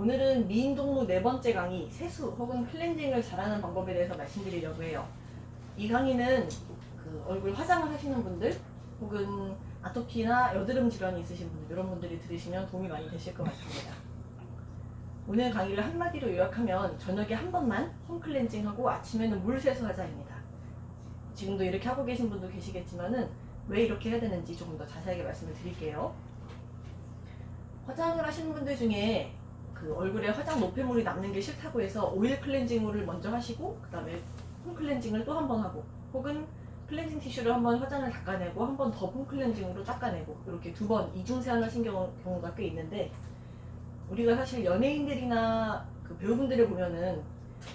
오늘은 미인동무 네 번째 강의, 세수 혹은 클렌징을 잘하는 방법에 대해서 말씀드리려고 해요. 이 강의는 얼굴 화장을 하시는 분들 혹은 아토피나 여드름 질환이 있으신 분들, 이런 분들이 들으시면 도움이 많이 되실 것 같습니다. 오늘 강의를 한마디로 요약하면 저녁에 한 번만 홈 클렌징하고 아침에는 물 세수하자입니다. 지금도 이렇게 하고 계신 분도 계시겠지만은 왜 이렇게 해야 되는지 조금 더 자세하게 말씀을 드릴게요. 화장을 하시는 분들 중에 얼굴에 화장 노폐물이 남는 게 싫다고 해서 오일 클렌징물을 먼저 하시고 그 다음에 폼 클렌징을 또 한 번 하고, 혹은 클렌징 티슈를 한 번 화장을 닦아내고 한 번 더 폼 클렌징으로 닦아내고, 이렇게 두 번 이중세안 하신 경우가 꽤 있는데, 우리가 사실 연예인들이나 배우분들을 보면은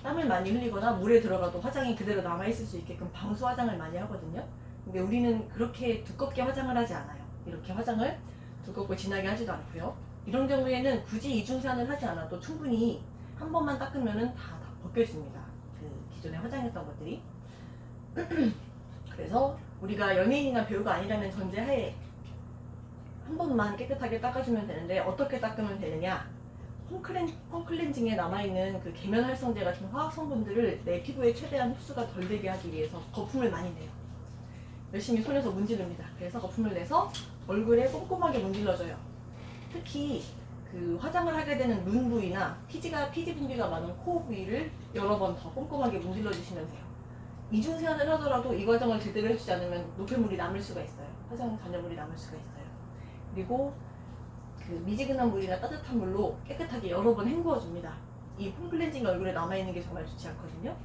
땀을 많이 흘리거나 물에 들어가도 화장이 그대로 남아있을 수 있게끔 방수 화장을 많이 하거든요. 근데 우리는 그렇게 두껍게 화장을 하지 않아요. 이렇게 화장을 두껍고 진하게 하지도 않고요. 이런 경우에는 굳이 이중세안을 하지 않아도 충분히 한 번만 닦으면은 다 벗겨집니다. 기존에 화장했던 것들이. 그래서 우리가 연예인이나 배우가 아니라는 전제하에 한 번만 깨끗하게 닦아주면 되는데, 어떻게 닦으면 되느냐? 홈 클렌징에 남아있는 계면 활성제 같은 화학 성분들을 내 피부에 최대한 흡수가 덜 되게 하기 위해서 거품을 많이 내요. 열심히 손에서 문지릅니다. 그래서 거품을 내서 얼굴에 꼼꼼하게 문질러줘요. 특히 화장을 하게 되는 눈 부위나 피지 분비가 많은 코 부위를 여러 번 더 꼼꼼하게 문질러 주시면 돼요. 이중 세안을 하더라도 이 과정을 제대로 해주지 않으면 노폐물이 남을 수가 있어요. 화장 잔여물이 남을 수가 있어요. 그리고 미지근한 물이나 따뜻한 물로 깨끗하게 여러 번 헹구어 줍니다. 이 폼 클렌징 얼굴에 남아있는 게 정말 좋지 않거든요.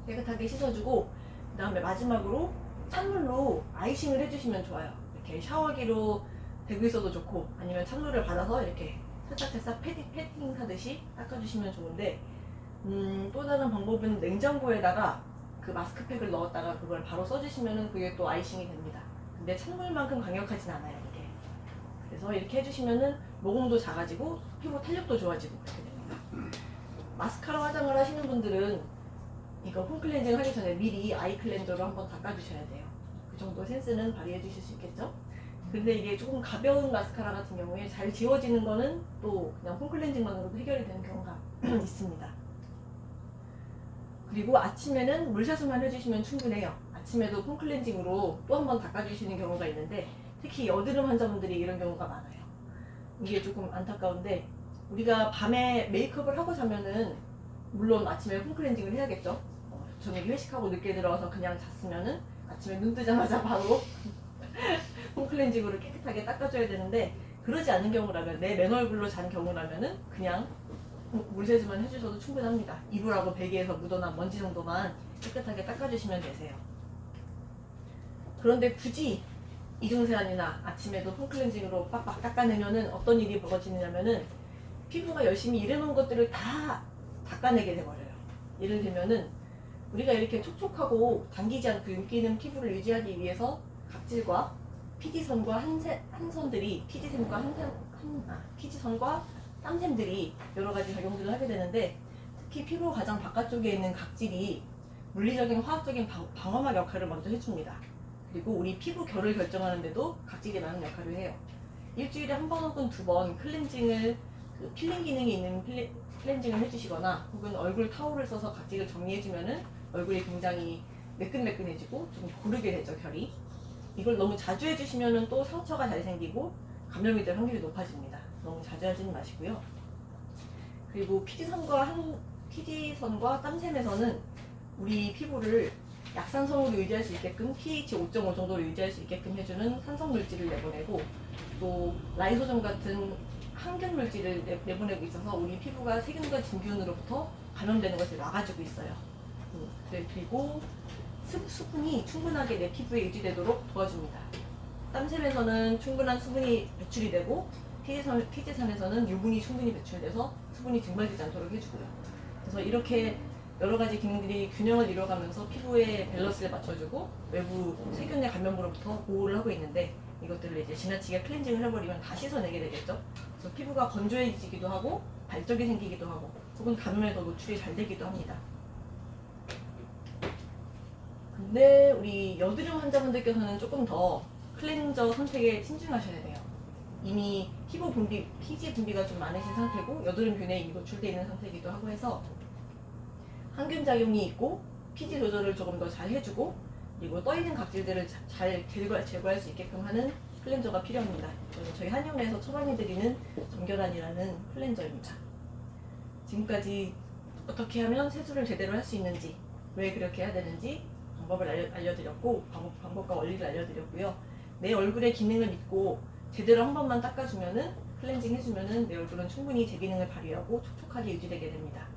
깨끗하게 씻어주고, 그 다음에 마지막으로 찬물로 아이싱을 해주시면 좋아요. 이렇게 샤워기로 대고 있어도 좋고, 아니면 찬물을 받아서 이렇게 살짝살짝 패딩 하듯이 닦아주시면 좋은데, 또 다른 방법은 냉장고에다가 마스크팩을 넣었다가 그걸 바로 써주시면 그게 또 아이싱이 됩니다. 근데 찬물만큼 강력하진 않아요, 이게. 그래서 이렇게 해주시면은 모공도 작아지고 피부 탄력도 좋아지고 그렇게 됩니다. 마스카라 화장을 하시는 분들은 이거 폼 클렌징 하기 전에 미리 아이 클렌저로 한번 닦아주셔야 돼요. 그 정도 센스는 발휘해 주실 수 있겠죠? 근데 이게 조금 가벼운 마스카라 같은 경우에 잘 지워지는 거는 또 그냥 폼 클렌징만으로도 해결이 되는 경우가 있습니다. 그리고 아침에는 물세수만 해주시면 충분해요. 아침에도 폼 클렌징으로 또 한 번 닦아주시는 경우가 있는데, 특히 여드름 환자분들이 이런 경우가 많아요. 이게 조금 안타까운데, 우리가 밤에 메이크업을 하고 자면은 물론 아침에 폼 클렌징을 해야겠죠. 저녁에 회식하고 늦게 들어와서 그냥 잤으면은 아침에 눈 뜨자마자 바로 폼 클렌징으로 깨끗하게 닦아줘야 되는데, 그러지 않은 경우라면, 내 맨 얼굴로 잔 경우라면은 그냥 물세수만 해주셔도 충분합니다. 이불하고 베개에서 묻어난 먼지 정도만 깨끗하게 닦아주시면 되세요. 그런데 굳이 이중세안이나 아침에도 폼 클렌징으로 빡빡 닦아내면은 어떤 일이 벌어지느냐면은 피부가 열심히 일해놓은 것들을 다 닦아내게 돼버려요. 예를 들면은 우리가 이렇게 촉촉하고 당기지 않고 윤기 있는 피부를 유지하기 위해서 각질과 피지선과 한선들이 피지선과 땀샘들이 여러 가지 작용들을 하게 되는데, 특히 피부 가장 바깥쪽에 있는 각질이 물리적인 화학적인 방어막 역할을 먼저 해줍니다. 그리고 우리 피부 결을 결정하는데도 각질이 많은 역할을 해요. 일주일에 한 번 혹은 두 번 클렌징을, 필링 기능이 있는 클렌징을 해주시거나, 혹은 얼굴 타올을 써서 각질을 정리해주면은 얼굴이 굉장히 매끈매끈해지고 좀 고르게 되죠, 결이. 이걸 너무 자주 해주시면은 또 상처가 잘 생기고 감염이 될 확률이 높아집니다. 너무 자주 하지는 마시고요. 그리고 피지선과 땀샘에서는 우리 피부를 약산성으로 유지할 수 있게끔 pH 5.5 정도로 유지할 수 있게끔 해주는 산성물질을 내보내고, 또 라이소점 같은 항균물질을 내보내고 있어서 우리 피부가 세균과 진균으로부터 감염되는 것을 막아주고 있어요. 그리고 수분이 충분하게 내 피부에 유지되도록 도와줍니다. 땀샘에서는 충분한 수분이 배출이 되고, 피지선에서는 유분이 충분히 배출돼서 수분이 증발되지 않도록 해주고요. 그래서 이렇게 여러 가지 기능들이 균형을 이뤄가면서 피부의 밸런스를 맞춰주고 외부 세균의 감염으로부터 보호를 하고 있는데, 이것들을 이제 지나치게 클렌징을 해버리면 다 씻어내게 되겠죠. 그래서 피부가 건조해지기도 하고 발적이 생기기도 하고, 혹은 감염에 더 노출이 잘 되기도 합니다. 근데 우리 여드름 환자분들께서는 조금 더 클렌저 선택에 신중하셔야 돼요. 이미 피부 분비, 피지 분비가 좀 많으신 상태고 여드름 균에 이미 노출되어 있는 상태이기도 하고 해서 항균 작용이 있고 피지 조절을 조금 더 잘 해주고 그리고 떠있는 각질들을 잘 제거할 수 있게끔 하는 클렌저가 필요합니다. 그래서 저희 한의원에서 처방해드리는 정결한이라는 클렌저입니다. 지금까지 어떻게 하면 세수를 제대로 할 수 있는지, 왜 그렇게 해야 되는지 방법을 알려드렸고 방법과 원리를 알려드렸고요. 내 얼굴의 기능을 믿고 제대로 한 번만 닦아주면은 클렌징 해주면은 내 얼굴은 충분히 제 기능을 발휘하고 촉촉하게 유지되게 됩니다.